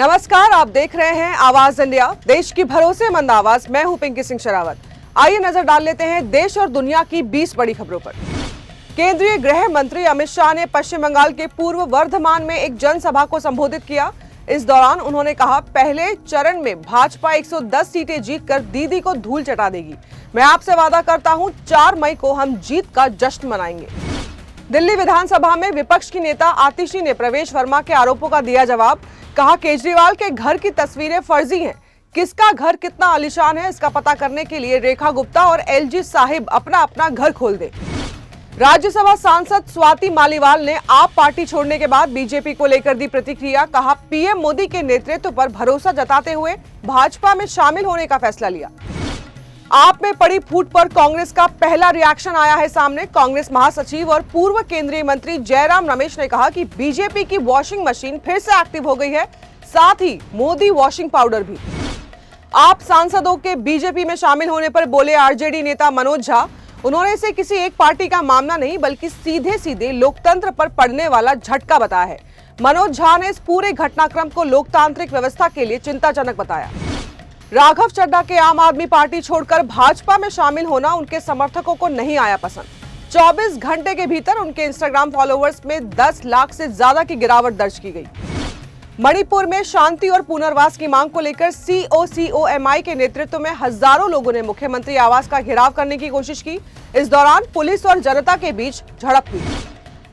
नमस्कार, आप देख रहे हैं आवाज इंडिया, देश की भरोसेमंद आवाज। मैं हूं पिंकी सिंह शरावत। आइए नजर डाल लेते हैं देश और दुनिया की 20 बड़ी खबरों पर। केंद्रीय गृह मंत्री अमित शाह ने पश्चिम बंगाल के पूर्व वर्धमान में एक जनसभा को संबोधित किया। इस दौरान उन्होंने कहा, पहले चरण में भाजपा 110 सीटें जीतकर दीदी को धूल चटा देगी। मैं आपसे वादा करता हूं, 4 मई को हम जीत का जश्न मनाएंगे। दिल्ली विधानसभा में विपक्ष की नेता आतिशी ने प्रवेश वर्मा के आरोपों का दिया जवाब। कहा, केजरीवाल के घर की तस्वीरें फर्जी हैं। किसका घर कितना आलीशान है, इसका पता करने के लिए रेखा गुप्ता और एलजी साहिब अपना अपना घर खोल दें। राज्यसभा सांसद स्वाति मालीवाल ने आप पार्टी छोड़ने के बाद बीजेपी को लेकर दी प्रतिक्रिया। कहा, पीएम मोदी के नेतृत्व पर भरोसा जताते हुए भाजपा में शामिल होने का फैसला लिया। आप में पड़ी फूट पर कांग्रेस का पहला रिएक्शन आया है सामने। कांग्रेस महासचिव और पूर्व केंद्रीय मंत्री जयराम रमेश ने कहा कि बीजेपी की वॉशिंग मशीन फिर से एक्टिव हो गई है, साथ ही मोदी वॉशिंग पाउडर भी। आप सांसदों के बीजेपी में शामिल होने पर बोले आरजेडी नेता मनोज झा। उन्होंने इसे किसी एक पार्टी का मामला नहीं बल्कि सीधे सीधे लोकतंत्र पर पड़ने वाला झटका बताया है। मनोज झा ने इस पूरे घटनाक्रम को लोकतांत्रिक व्यवस्था के लिए चिंताजनक बताया। राघव चड्ढा के आम आदमी पार्टी छोड़कर भाजपा में शामिल होना उनके समर्थकों को नहीं आया पसंद। 24 घंटे के भीतर उनके इंस्टाग्राम फॉलोअर्स में 10 लाख से ज्यादा की गिरावट दर्ज की गई। मणिपुर में शांति और पुनर्वास की मांग को लेकर COCOMI के नेतृत्व में हजारों लोगों ने मुख्यमंत्री आवास का घेराव करने की कोशिश की। इस दौरान पुलिस और जनता के बीच झड़प हुई।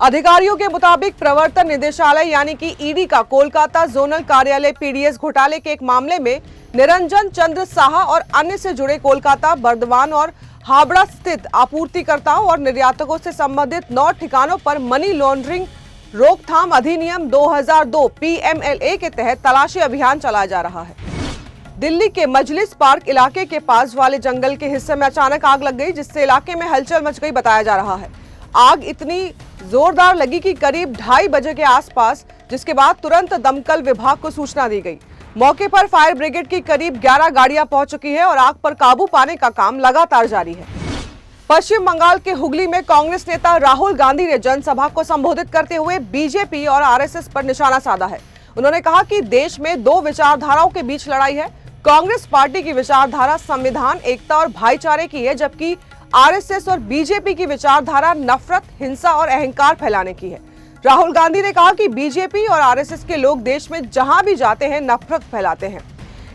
अधिकारियों के मुताबिक प्रवर्तन निदेशालय यानी कि ईडी का कोलकाता जोनल कार्यालय PDS घोटाले के एक मामले में निरंजन चंद्र साहा और अन्य से जुड़े कोलकाता, बर्दवान और हावड़ा स्थित आपूर्तिकर्ताओं और निर्यातकों से संबंधित 9 ठिकानों पर मनी लॉन्ड्रिंग रोकथाम अधिनियम 2002 PMLA के तहत तलाशी अभियान चलाया जा रहा है। दिल्ली के मजलिस पार्क इलाके के पास वाले जंगल के हिस्से में अचानक आग लग गई, जिससे इलाके में हलचल मच गई बताया जा रहा है। आग इतनी जोरदार लगी कि करीब 2:30 बजे के आसपास, जिसके बाद तुरंत दमकल विभाग को सूचना दी गई। मौके पर फायर ब्रिगेड की करीब 11 गाड़ियां पहुंच चुकी है और आग पर काबू पाने का काम लगातार जारी है। पश्चिम बंगाल के हुगली में कांग्रेस नेता राहुल गांधी ने जनसभा को संबोधित करते हुए बीजेपी और RSS पर निशाना साधा है। उन्होंने कहा कि देश में 2 विचारधाराओं के बीच लड़ाई है। कांग्रेस पार्टी की विचारधारा संविधान, एकता और भाईचारे की है, जबकि RSS और बीजेपी की विचारधारा नफरत, हिंसा और अहंकार फैलाने की है। राहुल गांधी ने कहा कि बीजेपी और RSS के लोग देश में जहां भी जाते हैं नफरत फैलाते हैं,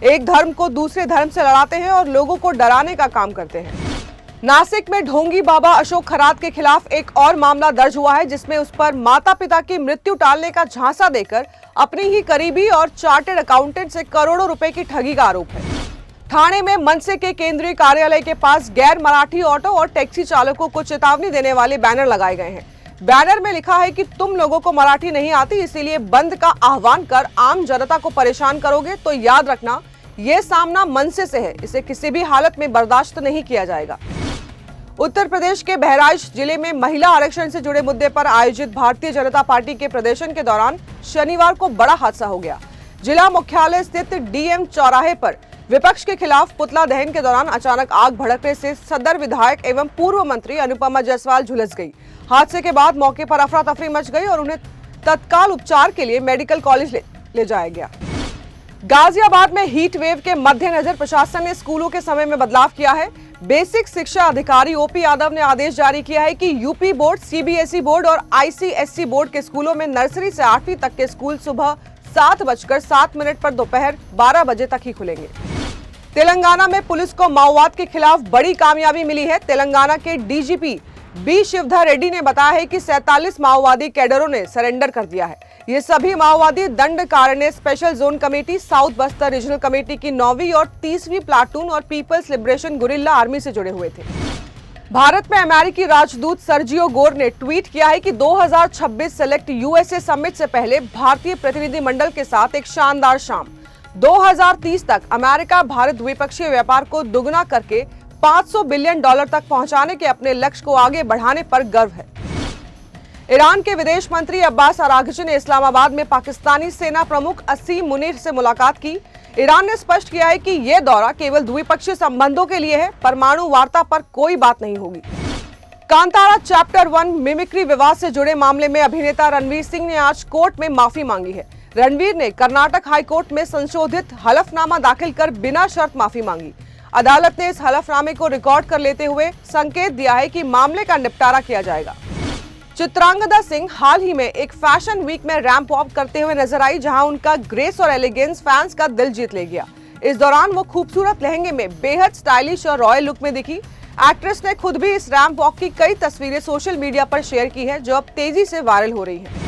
एक धर्म को दूसरे धर्म से लड़ाते हैं और लोगों को डराने का काम करते हैं। नासिक में ढोंगी बाबा अशोक खरात के खिलाफ एक और मामला दर्ज हुआ है, जिसमें उस पर माता पिता की मृत्यु टालने का झांसा देकर अपनी ही करीबी और चार्टर्ड अकाउंटेंट से करोड़ों रुपए की ठगी का आरोप है। ठाणे में मनसे के केंद्रीय कार्यालय के पास गैर मराठी ऑटो और टैक्सी चालकों को चेतावनी देने वाले बैनर लगाए गए हैं। बैनर में लिखा है कि तुम लोगों को मराठी नहीं आती, इसीलिए बंद का आह्वान कर आम जनता को परेशान करोगे तो याद रखना, ये सामना मनसे से है, इसे किसी भी हालत में बर्दाश्त नहीं किया जाएगा। उत्तर प्रदेश के बहराइच जिले में महिला आरक्षण से जुड़े मुद्दे पर आयोजित भारतीय जनता पार्टी के प्रदर्शन के दौरान शनिवार को बड़ा हादसा हो गया। जिला मुख्यालय स्थित DM चौराहे पर विपक्ष के खिलाफ पुतला दहन के दौरान अचानक आग भड़कने से सदर विधायक एवं पूर्व मंत्री अनुपमा जायसवाल झुलस गई। हादसे के बाद मौके पर अफरा तफरी मच गई और उन्हें तत्काल उपचार के लिए मेडिकल कॉलेज ले जाया गया। गाजियाबाद में हीट वेव के मद्देनजर प्रशासन ने स्कूलों के समय में बदलाव किया है। बेसिक शिक्षा अधिकारी OP यादव ने आदेश जारी किया है कि यूपी बोर्ड, CBSE बोर्ड और ICSC बोर्ड के स्कूलों में नर्सरी से 8वीं तक के स्कूल सुबह 7:07 पर दोपहर 12 बजे तक ही खुलेंगे। तेलंगाना में पुलिस को माओवाद के खिलाफ बड़ी कामयाबी मिली है। तेलंगाना के DGP B शिवधर रेड्डी ने बताया है कि 47 माओवादी कैडरों ने सरेंडर कर दिया है। ये सभी माओवादी Dandakaranya special zone committee, south Bastar regional committee की 9वीं और 30वीं प्लाटून और पीपल्स लिबरेशन गुरिल्ला आर्मी से जुड़े हुए थे। भारत में अमेरिकी राजदूत सर्जियो गोर ने ट्वीट किया है कि 2026 सेलेक्ट USA समिट से पहले भारतीय प्रतिनिधिमंडल के साथ एक शानदार शाम। 2030 तक अमेरिका भारत द्विपक्षीय व्यापार को दुगना करके $500 बिलियन तक पहुंचाने के अपने लक्ष्य को आगे बढ़ाने पर गर्व है। ईरान के विदेश मंत्री अब्बास अराघची ने इस्लामाबाद में पाकिस्तानी सेना प्रमुख असीम मुनीर से मुलाकात की। ईरान ने स्पष्ट किया है कि यह दौरा केवल द्विपक्षीय संबंधों के लिए है, परमाणु वार्ता पर कोई बात नहीं होगी। कांतारा चैप्टर 1 मिमिक्री विवाद से जुड़े मामले में अभिनेता रणवीर सिंह ने आज कोर्ट में माफी मांगी है। रणवीर ने कर्नाटक हाईकोर्ट में संशोधित हलफनामा दाखिल कर बिना शर्त माफी मांगी। अदालत ने इस हलफनामे को रिकॉर्ड कर लेते हुए संकेत दिया है कि मामले का निपटारा किया जाएगा। चित्रांगदा सिंह हाल ही में एक फैशन वीक में रैंप वॉक करते हुए नजर आई, जहां उनका ग्रेस और एलिगेंस फैंस का दिल जीत ले गया। इस दौरान वो खूबसूरत लहंगे में बेहद स्टाइलिश और रॉयल लुक में दिखी। एक्ट्रेस ने खुद भी इस रैंप वॉक की कई तस्वीरें सोशल मीडिया पर शेयर की है, जो अब तेजी से वायरल हो रही है।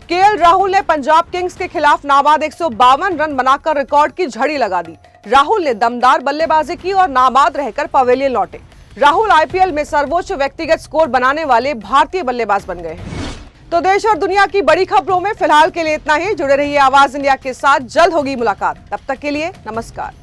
केएल राहुल ने पंजाब किंग्स के खिलाफ नाबाद 152 रन बनाकर रिकॉर्ड की झड़ी लगा दी। राहुल ने दमदार बल्लेबाजी की और नाबाद रहकर पवेलियन लौटे। राहुल आईपीएल में सर्वोच्च व्यक्तिगत स्कोर बनाने वाले भारतीय बल्लेबाज बन गए हैं। तो देश और दुनिया की बड़ी खबरों में फिलहाल के लिए इतना ही। जुड़े रहिए आवाज इंडिया के साथ, जल्द होगी मुलाकात। तब तक के लिए नमस्कार।